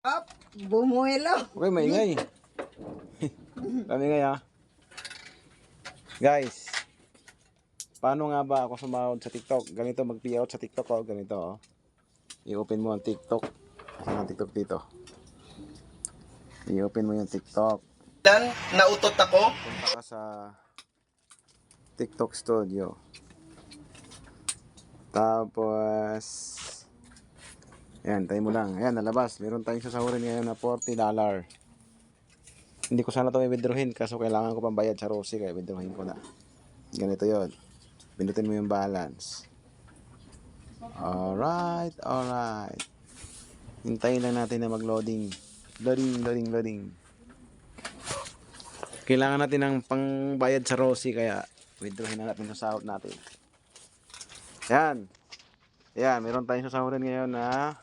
Up, bumuelo. Okay, maingay. Maingay ha. Guys, paano nga ba ako sumahod sa TikTok? Ganito mag-payout sa TikTok ko. Ganito oh. I-open mo ang TikTok. Saan ang TikTok dito? I-open mo yung TikTok. Dan, nautot ako. Punta ka sa TikTok Studio. Tapos ayan, tayo mo lang. Ayan, nalabas. Meron tayong sasahurin ngayon na $40. Hindi ko sana ito i-withdrawin kaso kailangan ko pang bayad sa Rosie kaya withdrawin ko na. Ganito yon. Pindutin mo yung balance. Alright, alright. Hintayin lang natin na mag-loading. Loading. Kailangan natin ng pangbayad sa Rosie kaya withdrawin na natin sa sahod natin. Ayan. Ayan, meron tayong sasahurin ngayon na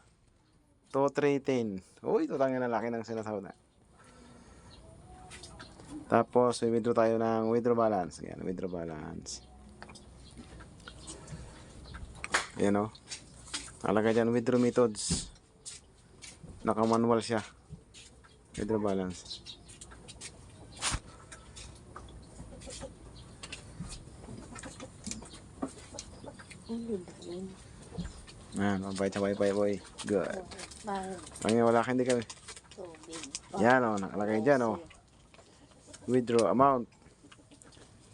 2,310. Uy, ito tangin na laki ng sinasahod na. Tapos, may withdraw tayo ng withdraw balance. Ayan, withdraw balance. Ayan o. Alagay dyan, withdraw methods. Naka-manual siya. Withdraw balance. Ayan, mabait sa wifi boy. Good. Ay, wala ka hindi kami. Yan o, nakalagay dyan o. Withdraw amount.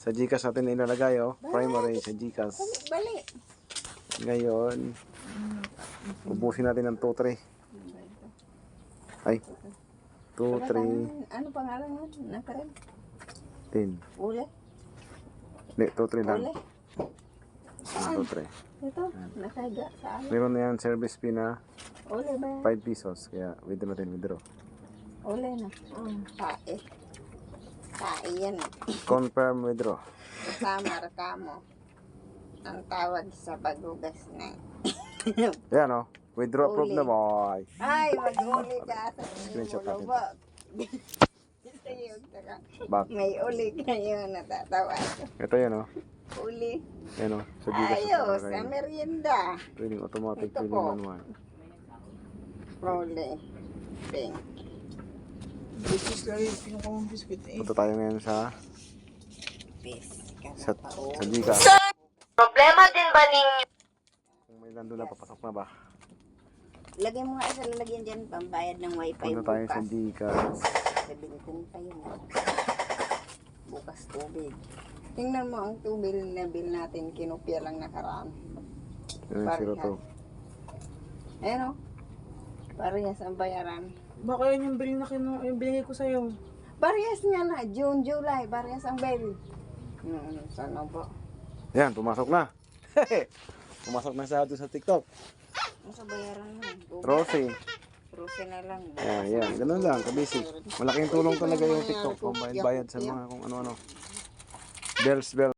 Sa GCash natin ilalagay o. Primary sa GCash. Bali. Ngayon, ubusin natin ng 2-3. Ay, 2-3. Ano pangalan mo? Nakarin? 10. Uli? Hindi, 2-3 lang. Uli? 2-3. Ito? Nakahiga sa akin. Meron na yan service fee na Uli ba? 5 pesos. Kaya withdraw natin, withdraw. Uli na. Tae. Tae yan. Confirm withdraw. Kasama rekamo. Ang tawag sa pagugas na. Yan o. Withdraw approved na boy. Ay, mag-uli ka sa Screenshot natin. mulubog. Back. May uli kayo natatawa. Ito yan o. Uli. Yan o. Sa Gcash. Ayos, sa merienda. Pwedeng automatic, Ito pwedeng po. manual. Uli. Pink. Punta tayo ngayon sa Fish. sa Gcash. Problema din ba ninyo? Kung may lando na papasok na ba? Lagyan mo nga sa lalagyan dyan, pambayad ng wifi Punta tayo sa bukas. Gcash. 17 pa yun. Bukas tubig. Tingnan mo ang tubig na bill natin, kinupya lang nakaraan. Yan ang 02. Ayan o. Parehas ang bayaran. Baka yun yung bill na yung binigay ko sa'yo. Parehas nga na, June, July, parehas ang bill. Sana po. Yan, pumasok na. Pumasok na sa atin sa TikTok. Ano sa bayaran mo? Rosie. Rose na lang. Yan. Ganun lang, kabisig. Malaking tulong talaga yung TikTok. Kung bayad sa mga kung ano-ano. Bells.